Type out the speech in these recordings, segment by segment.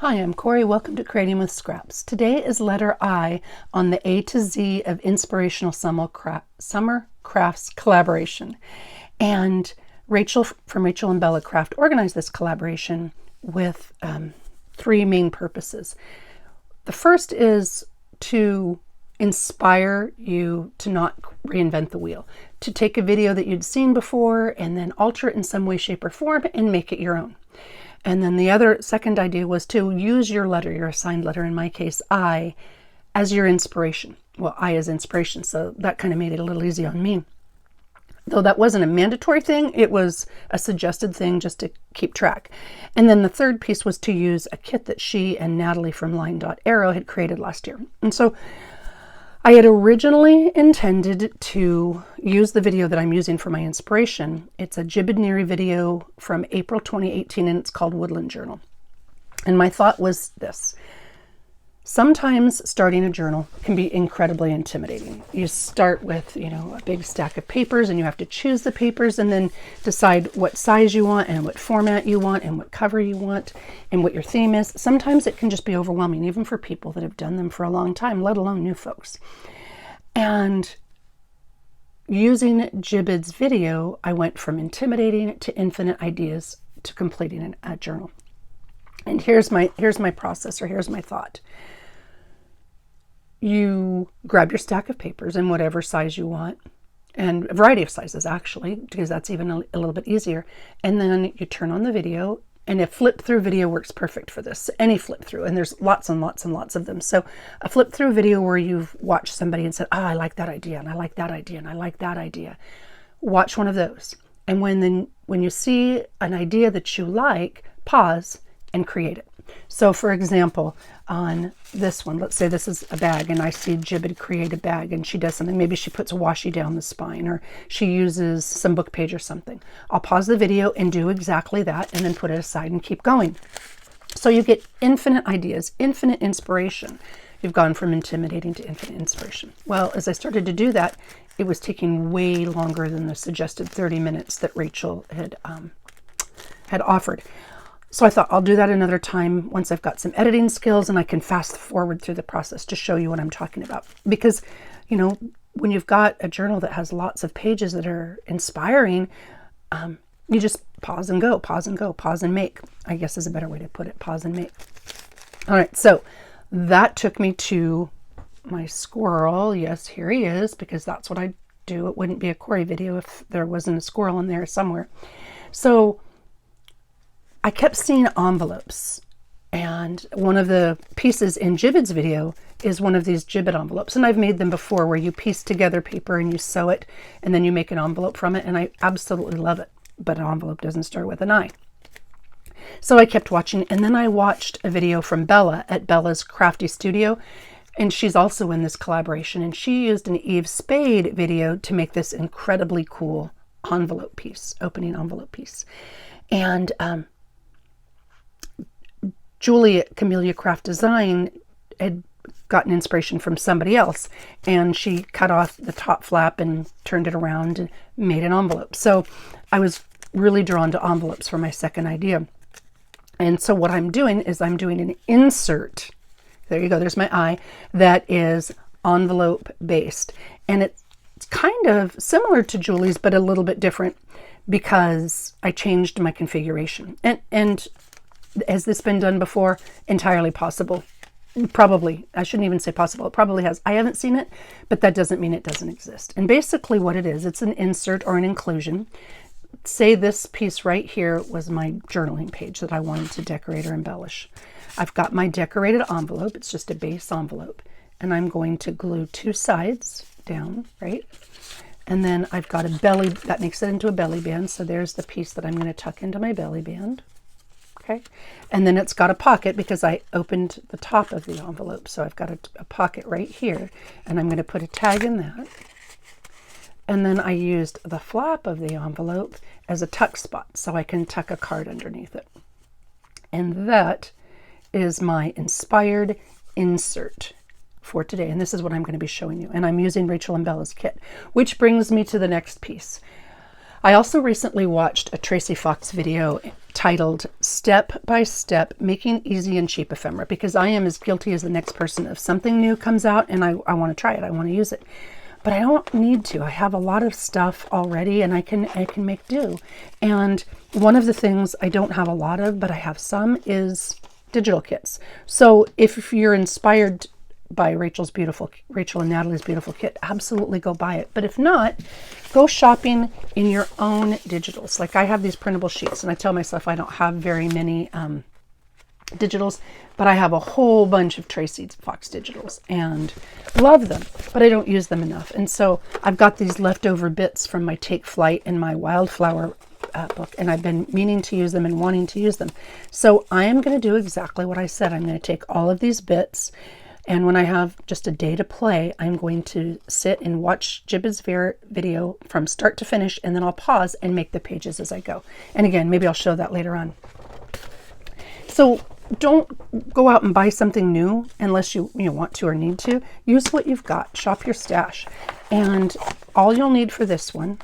Hi, I'm Corey. Welcome to Creating with Scraps. Today is letter I on the A to Z of Inspirational Summer Crafts Collaboration. And Rachel from Rachel and Bella Craft organized this collaboration with three main purposes. The first is to inspire you to not reinvent the wheel, to take a video that you'd seen before and then alter it in some way, shape, or form and make it your own. And then the second idea was to use your letter, your assigned letter, in my case, I, as your inspiration. Well, I as inspiration, so that kind of made it a little easy on me. Though that wasn't a mandatory thing, it was a suggested thing just to keep track. And then the third piece was to use a kit that she and Natalie from Line.Arrow had created last year. And so I had originally intended to use the video that I'm using for my inspiration. It's a Jibidneri video from April 2018, and it's called Woodland Journal. And my thought was this. Sometimes starting a journal can be incredibly intimidating. You start with, a big stack of papers, and you have to choose the papers and then decide what size you want and what format you want and what cover you want and what your theme is. Sometimes it can just be overwhelming, even for people that have done them for a long time, let alone new folks. And using Jibid's video, I went from intimidating to infinite ideas to completing a journal. And here's my process, or here's my thought. You grab your stack of papers in whatever size you want, and a variety of sizes actually, because that's even a little bit easier. And then you turn on the video, and a flip through video works perfect for this. Any flip through, and there's lots and lots and lots of them. So a flip through video where you've watched somebody and said, I like that idea, and I like that idea, and I like that idea. Watch one of those. And when you see an idea that you like, pause and create it. So for example, on this one, let's say this is a bag and I see Jibid create a bag and she does something. Maybe she puts a washi down the spine, or she uses some book page or something. I'll pause the video and do exactly that and then put it aside and keep going. So you get infinite ideas, infinite inspiration. You've gone from intimidating to infinite inspiration. Well, as I started to do that, it was taking way longer than the suggested 30 minutes that Rachel had offered. So I thought I'll do that another time once I've got some editing skills and I can fast forward through the process to show you what I'm talking about. Because, when you've got a journal that has lots of pages that are inspiring, you just pause and go, pause and go, pause and make, I guess is a better way to put it, pause and make. All right, so that took me to my squirrel. Yes, here he is, because that's what I do. It wouldn't be a Corey video if there wasn't a squirrel in there somewhere. So I kept seeing envelopes, and one of the pieces in Jibid's video is one of these Jibid envelopes, and I've made them before where you piece together paper and you sew it and then you make an envelope from it, and I absolutely love it, but an envelope doesn't start with an I. So I kept watching, and then I watched a video from Bella at Bella's Crafty Studio, and she's also in this collaboration, and she used an Eve Spade video to make this incredibly cool envelope piece, opening envelope piece. And Julie at Camellia Craft Design had gotten inspiration from somebody else, and she cut off the top flap and turned it around and made an envelope. So I was really drawn to envelopes for my second idea. And so what I'm doing is I'm doing an insert. There you go, there's my I, that is envelope based. And it's kind of similar to Julie's, but a little bit different because I changed my configuration. And has this been done before? Entirely possible. Probably. I shouldn't even say possible. It probably has. I haven't seen it, but that doesn't mean it doesn't exist. And basically what it is, it's an insert or an inclusion. Say this piece right here was my journaling page that I wanted to decorate or embellish. I've got my decorated envelope. It's just a base envelope. And I'm going to glue two sides down, right? And then I've got a belly, that makes it into a belly band. So there's the piece that I'm going to tuck into my belly band. Okay. And then it's got a pocket because I opened the top of the envelope. So I've got a pocket right here, and I'm going to put a tag in that. And then I used the flap of the envelope as a tuck spot so I can tuck a card underneath it. And that is my inspired insert for today. And this is what I'm going to be showing you. And I'm using Rachel and Bella's kit, which brings me to the next piece. I also recently watched a Tracy Fox video titled Step by Step Making Easy and Cheap Ephemera, because I am as guilty as the next person. If something new comes out and I want to try it, I want to use it, but I don't need to. I have a lot of stuff already and I can make do. And one of the things I don't have a lot of, but I have some, is digital kits. So if you're inspired by Rachel and Natalie's beautiful kit, absolutely go buy it. But if not, go shopping in your own digitals. Like I have these printable sheets, and I tell myself I don't have very many digitals, but I have a whole bunch of Tracy Fox digitals and love them, but I don't use them enough. And so I've got these leftover bits from my Take Flight and my Wildflower book, and I've been meaning to use them and wanting to use them. So I am going to do exactly what I said. I'm going to take all of these bits, and when I have just a day to play, I'm going to sit and watch Jibba's video from start to finish, and then I'll pause and make the pages as I go. And again, maybe I'll show that later on. So don't go out and buy something new unless you want to or need to. Use what you've got. Shop your stash. And all you'll need for this one,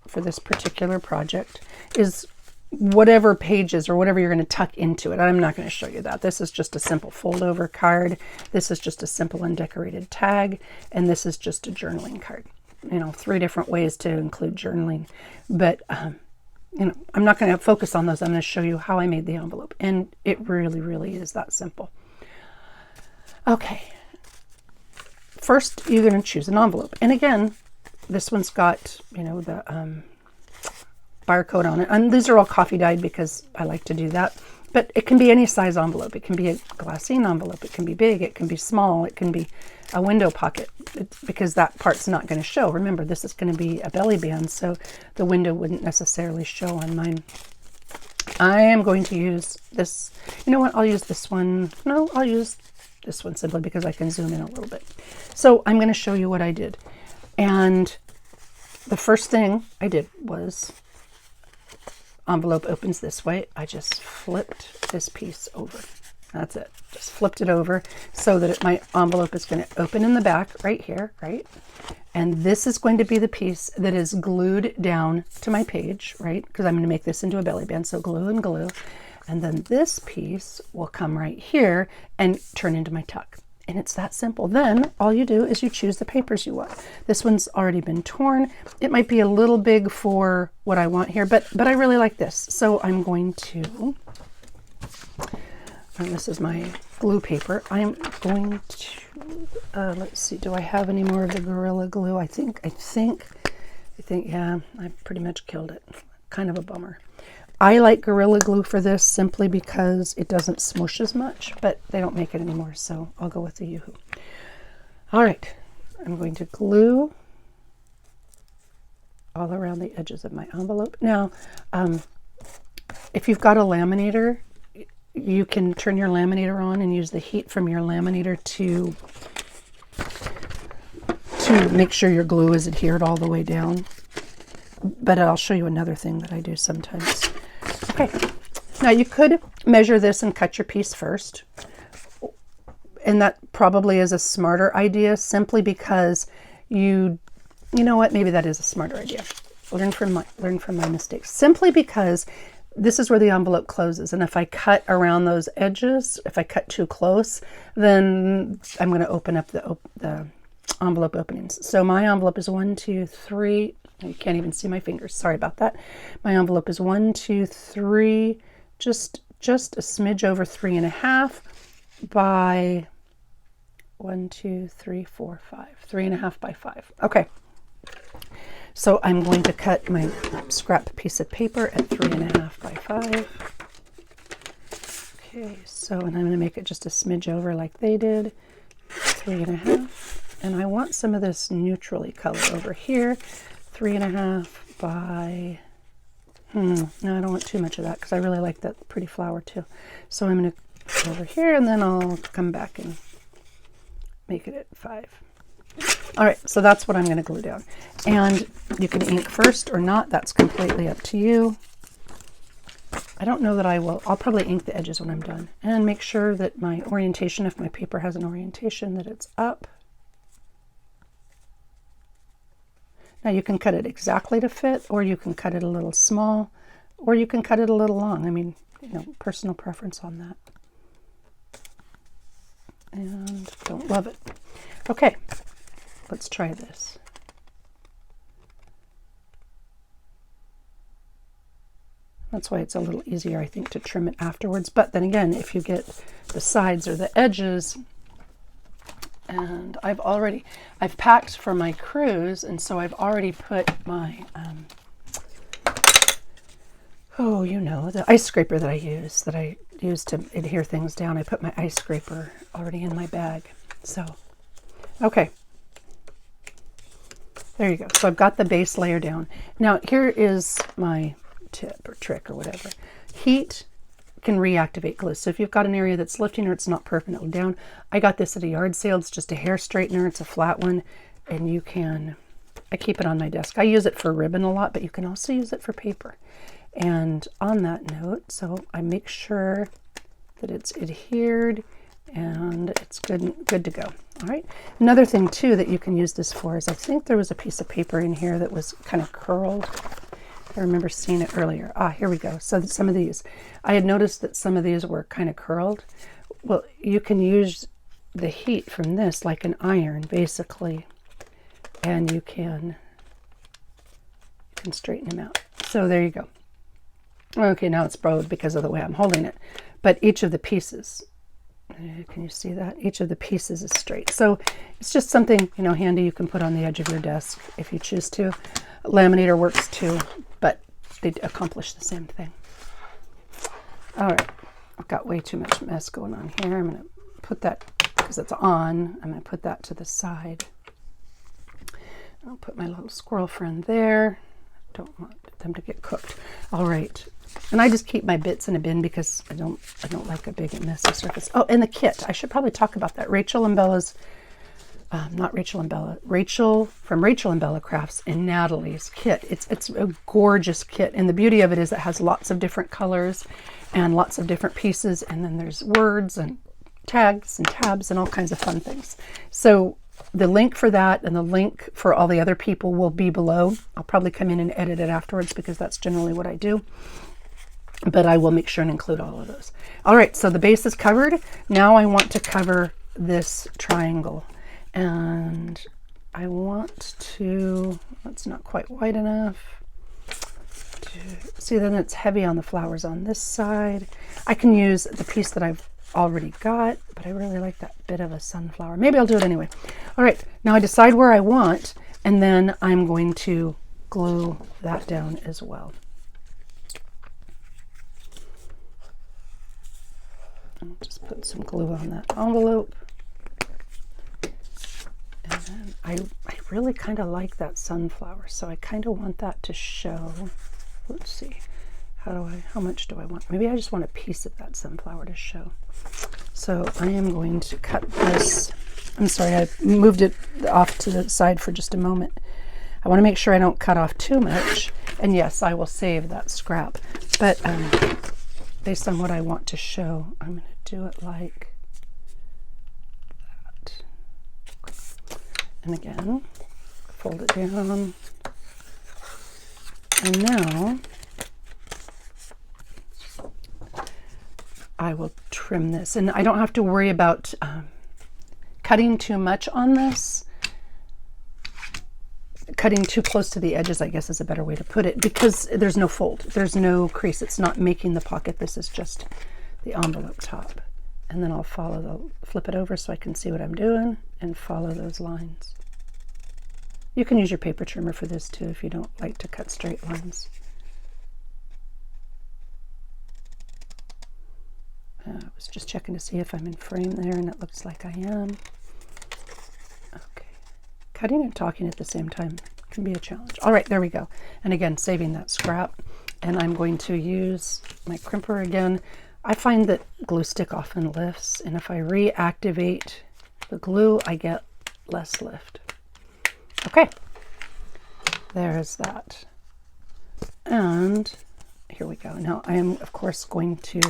for this particular project, is whatever pages or whatever you're going to tuck into it. I'm not going to show you that. This is just a simple fold over card. This is just a simple undecorated tag. And this is just a journaling card. 3 different ways to include journaling. But, I'm not going to focus on those. I'm going to show you how I made the envelope. And it really, really is that simple. Okay. First, you're going to choose an envelope. And again, this one's got, the barcode on it. And these are all coffee dyed because I like to do that. But it can be any size envelope. It can be a glassine envelope. It can be big. It can be small. It can be a window pocket, because that part's not going to show. Remember, this is going to be a belly band, so the window wouldn't necessarily show on mine. I am going to use this. You know what? I'll use this one. No, I'll use this one simply because I can zoom in a little bit. So I'm going to show you what I did. And the first thing I did was, envelope opens this way. I just flipped this piece over. That's it. Just flipped it over so that my envelope is going to open in the back right here, right? And this is going to be the piece that is glued down to my page, right? Because I'm going to make this into a belly band, so glue and glue. And then this piece will come right here and turn into my tuck. And it's that simple. Then all you do is you choose the papers you want. This one's already been torn. It might be a little big for what I want here, but I really like this. So I'm going to, and this is my glue paper. I'm going to, let's see, do I have any more of the Gorilla Glue? I think, yeah, I pretty much killed it. Kind of a bummer. I like Gorilla Glue for this simply because it doesn't smush as much, but they don't make it anymore, so I'll go with the Yoo-Hoo. All right, I'm going to glue all around the edges of my envelope. Now, if you've got a laminator, you can turn your laminator on and use the heat from your laminator to make sure your glue is adhered all the way down. But I'll show you another thing that I do sometimes. Okay, now you could measure this and cut your piece first. And that probably is a smarter idea, simply because you know what, maybe that is a smarter idea. Learn from my mistakes. Simply because this is where the envelope closes, and if I cut around those edges, if I cut too close, then I'm going to open up the envelope openings. So my envelope is 1, 2, 3. You can't even see my fingers. Sorry about that. My envelope is 1, 2, 3, just a smidge over 3.5 by 1, 2, 3, 4, 5. 3.5 by 5. Okay. So I'm going to cut my scrap piece of paper at 3.5 by 5. Okay, so, and I'm going to make it just a smidge over like they did, 3.5. And I want some of this neutrally color over here, 3.5 by, no, I don't want too much of that because I really like that pretty flower too. So I'm going to go over here, and then I'll come back and make it at 5. All right, so that's what I'm going to glue down. And you can ink first or not. That's completely up to you. I don't know that I will. I'll probably ink the edges when I'm done. And make sure that my orientation, if my paper has an orientation, that it's up. Now you can cut it exactly to fit, or you can cut it a little small. Or you can cut it a little long. I mean, you know, personal preference on that. And don't love it. Okay, let's try this. That's why it's a little easier, I think, to trim it afterwards. But then again, if you get the sides or the edges, and I've packed for my cruise, and so I've already put my, the ice scraper that I use to adhere things down. I put my ice scraper already in my bag. So, okay. There you go. So I've got the base layer down. Now here is my tip or trick or whatever. Heat can reactivate glue. So if you've got an area that's lifting or it's not permanently down, I got this at a yard sale. It's just a hair straightener. It's a flat one, and I keep it on my desk. I use it for ribbon a lot, but you can also use it for paper. And on that note, so I make sure that it's adhered and it's good to go. All right. Another thing too that you can use this for is I think there was a piece of paper in here that was kind of curled. I remember seeing it earlier. Here we go. So some of these, I had noticed that some of these were kind of curled. Well, you can use the heat from this like an iron, basically, and you can straighten them out. So there you go. Okay, now it's bowed because of the way I'm holding it. But each of the pieces, can you see that? Each of the pieces is straight. So it's just something, handy you can put on the edge of your desk if you choose to. Laminator works too, but they accomplish the same thing. All right, I've got way too much mess going on here. I'm going to put that, because it's on, I'm going to put that to the side. I'll put my little squirrel friend there. Don't want them to get cooked. All right. And I just keep my bits in a bin because I don't like a big and messy surface. Oh, and the kit. I should probably talk about that. Rachel from Rachel and Bella Crafts and Natalie's kit. It's a gorgeous kit. And the beauty of it is it has lots of different colors and lots of different pieces. And then there's words and tags and tabs and all kinds of fun things. So the link for that and the link for all the other people will be below. I'll probably come in and edit it afterwards because that's generally what I do. But I will make sure and include all of those. All right, so the base is covered. Now I want to cover this triangle. And I want to, that's not quite wide enough. See, then it's heavy on the flowers on this side. I can use the piece that I've already got, but I really like that bit of a sunflower. Maybe I'll do it anyway. All right, now I decide where I want, and then I'm going to glue that down as well. I'll just put some glue on that envelope. And then I really kind of like that sunflower, so I kind of want that to show. Let's see. How much do I want? Maybe I just want a piece of that sunflower to show. So I am going to cut this. I'm sorry, I moved it off to the side for just a moment. I want to make sure I don't cut off too much. And yes, I will save that scrap. But based on what I want to show, I'm going to do it like that. And again, fold it down. And now I will trim this. And I don't have to worry about cutting too much on this. Cutting too close to the edges, I guess, is a better way to put it, because there's no fold. There's no crease. It's not making the pocket. This is just the envelope top. And then I'll flip it over so I can see what I'm doing and follow those lines. You can use your paper trimmer for this too if you don't like to cut straight lines. I was just checking to see if I'm in frame there, and it looks like I am. Okay. Cutting and talking at the same time can be a challenge. All right, there we go. And again, saving that scrap. And I'm going to use my crimper again. I find that glue stick often lifts, and if I reactivate the glue, I get less lift. Okay, there's that. And here we go. Now I am, of course, going to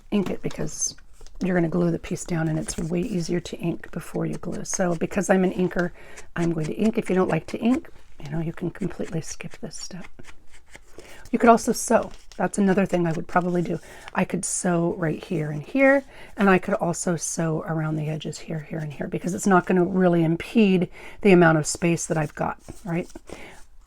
ink it because you're going to glue the piece down, and it's way easier to ink before you glue. So because I'm an inker, I'm going to ink. If you don't like to ink, you can completely skip this step. You could also sew. That's another thing I would probably do. I could sew right here and here, and I could also sew around the edges here, here, and here, because it's not going to really impede the amount of space that I've got, right?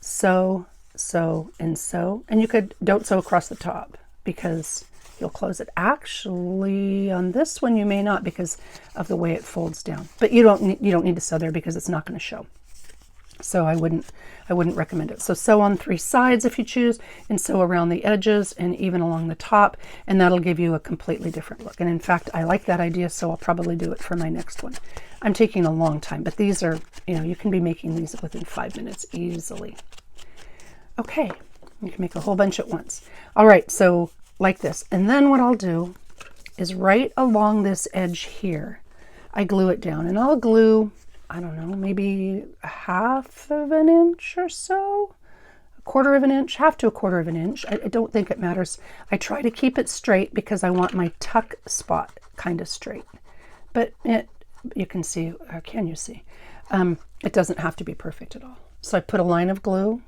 Sew, sew, and sew. And you could, don't sew across the top because you'll close it. Actually, on this one, you may not because of the way it folds down. But you don't need to sew there because it's not going to show. So I wouldn't recommend it. So sew on 3 sides if you choose, and sew around the edges and even along the top, and that'll give you a completely different look. And in fact, I like that idea, so I'll probably do it for my next one. I'm taking a long time, but these are, you can be making these within 5 minutes easily. Okay, you can make a whole bunch at once. All right, so like this. And then what I'll do is right along this edge here, I glue it down, and I'll glue, I don't know, maybe 1/2 inch or so, 1/4 inch, 1/2 to 1/4 inch. I don't think it matters. I try to keep it straight because I want my tuck spot kind of straight. But you can see, or can you see? It doesn't have to be perfect at all. So I put a line of glue,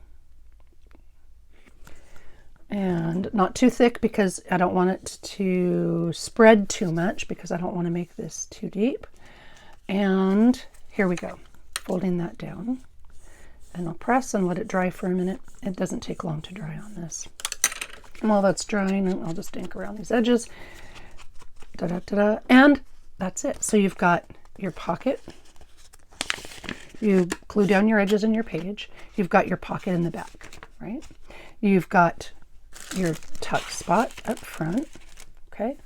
and not too thick because I don't want it to spread too much because I don't want to make this too deep. And here we go, folding that down, and I'll press and let it dry for a minute. It doesn't take long to dry on this. And while that's drying, I'll just ink around these edges. And that's it. So you've got your pocket. You glue down your edges in your page. You've got your pocket in the back, right? You've got your tuck spot up front, okay?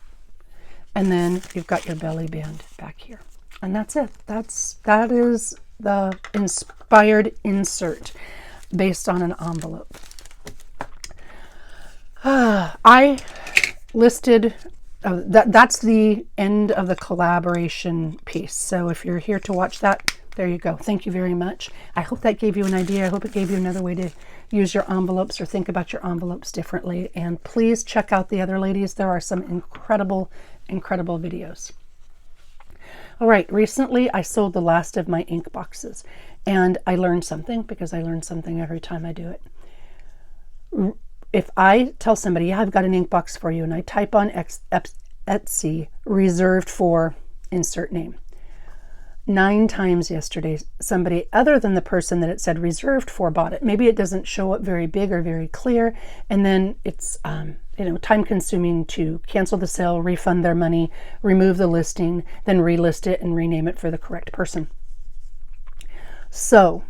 And then you've got your belly band back here. And that's it. That is the inspired insert based on an envelope. I listed, that's the end of the collaboration piece. So if you're here to watch that, there you go. Thank you very much. I hope that gave you an idea. I hope it gave you another way to use your envelopes or think about your envelopes differently. And please check out the other ladies. There are some incredible, incredible videos. All right, recently I sold the last of my ink boxes, and I learned something, because I learn something every time I do it. If I tell somebody, yeah, I've got an ink box for you, and I type on Etsy, reserved for insert name, 9 times yesterday, somebody other than the person that it said reserved for bought it. Maybe it doesn't show up very big or very clear, and then it's time consuming to cancel the sale, refund their money, remove the listing, then relist it and rename it for the correct person. So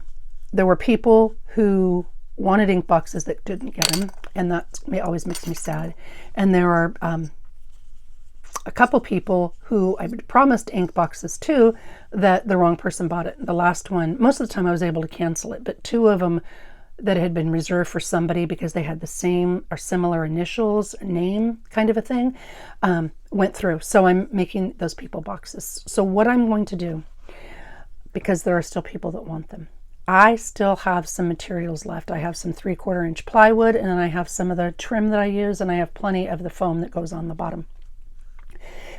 there were people who wanted ink boxes that didn't get them, and that always makes me sad. And there are a couple people who I promised ink boxes to that the wrong person bought it. The last one, most of the time I was able to cancel it, but 2 of them that had been reserved for somebody because they had the same or similar initials, name kind of a thing, went through. So I'm making those people boxes. So what I'm going to do, because there are still people that want them, I still have some materials left. I have some 3/4 inch plywood, and then I have some of the trim that I use, and I have plenty of the foam that goes on the bottom.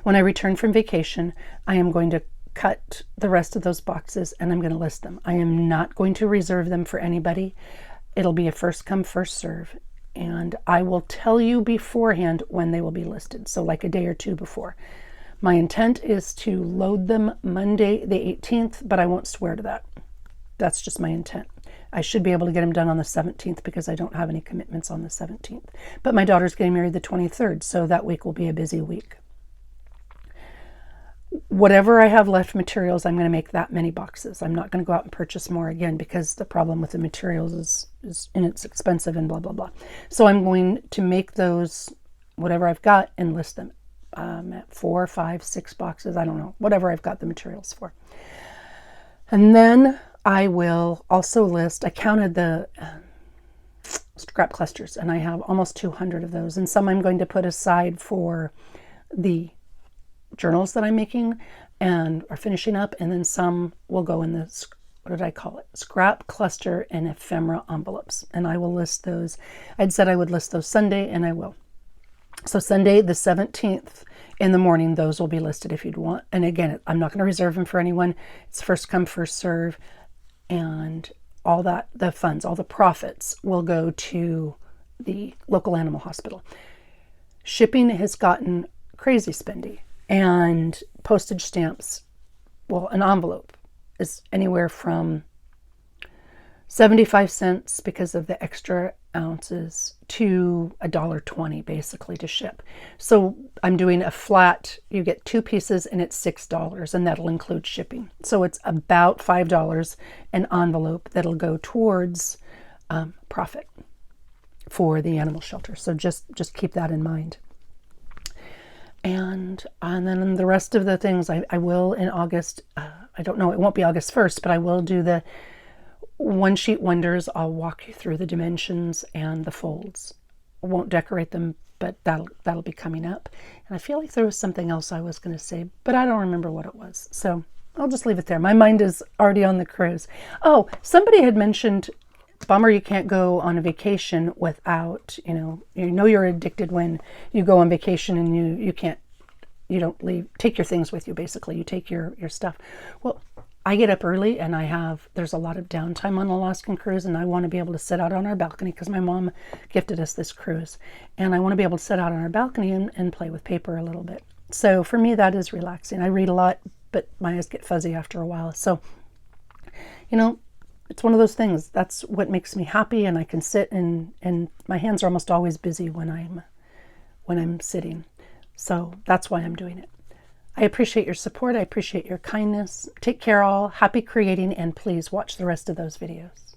When I return from vacation, I am going to cut the rest of those boxes, and I'm going to list them. I am not going to reserve them for anybody. It'll be a first come, first serve, and I will tell you beforehand when they will be listed, so like a day or 2 before. My intent is to load them Monday the 18th, but I won't swear to that. That's just my intent. I should be able to get them done on the 17th because I don't have any commitments on the 17th. But my daughter's getting married the 23rd, so that week will be a busy week. Whatever I have left materials, I'm going to make that many boxes. I'm not going to go out and purchase more again because the problem with the materials is and it's expensive and blah, blah, blah. So I'm going to make those, whatever I've got, and list them at 4, 5, 6 boxes. I don't know, whatever I've got the materials for. And then I will also list, I counted the scrap clusters, and I have almost 200 of those. And some I'm going to put aside for the journals that I'm making and are finishing up, and then some will go in the, what did I call it? Scrap cluster and ephemera envelopes. And I will list those. I'd said I would list those Sunday, and I will. So Sunday the 17th in the morning, those will be listed if you'd want. And again, I'm not going to reserve them for anyone. It's first come, first serve. And all that, the funds, all the profits will go to the local animal hospital. Shipping has gotten crazy spendy, and postage stamps, well, an envelope is anywhere from 75 cents because of the extra ounces to $1.20 basically to ship. So I'm doing a flat, you get 2 pieces and it's $6, and that'll include shipping. So it's about $5 an envelope that'll go towards profit for the animal shelter. So just keep that in mind. And then the rest of the things I will in August, I don't know, it won't be August 1st, but I will do the One Sheet Wonders. I'll walk you through the dimensions and the folds. I won't decorate them, but that'll be coming up. And I feel like there was something else I was going to say, but I don't remember what it was. So I'll just leave it there. My mind is already on the cruise. Oh, somebody had mentioned, bummer you can't go on a vacation without, you're addicted when you go on vacation and you don't take your things with you, basically. You take your stuff. Well, I get up early and there's a lot of downtime on the Alaskan cruise, and I want to be able to sit out on our balcony because my mom gifted us this cruise. And I want to be able to sit out on our balcony and play with paper a little bit. So for me, that is relaxing. I read a lot, but my eyes get fuzzy after a while. So, it's one of those things. That's what makes me happy, and I can sit and my hands are almost always busy when I'm sitting. So that's why I'm doing it. I appreciate your support. I appreciate your kindness. Take care all. Happy creating, and please watch the rest of those videos.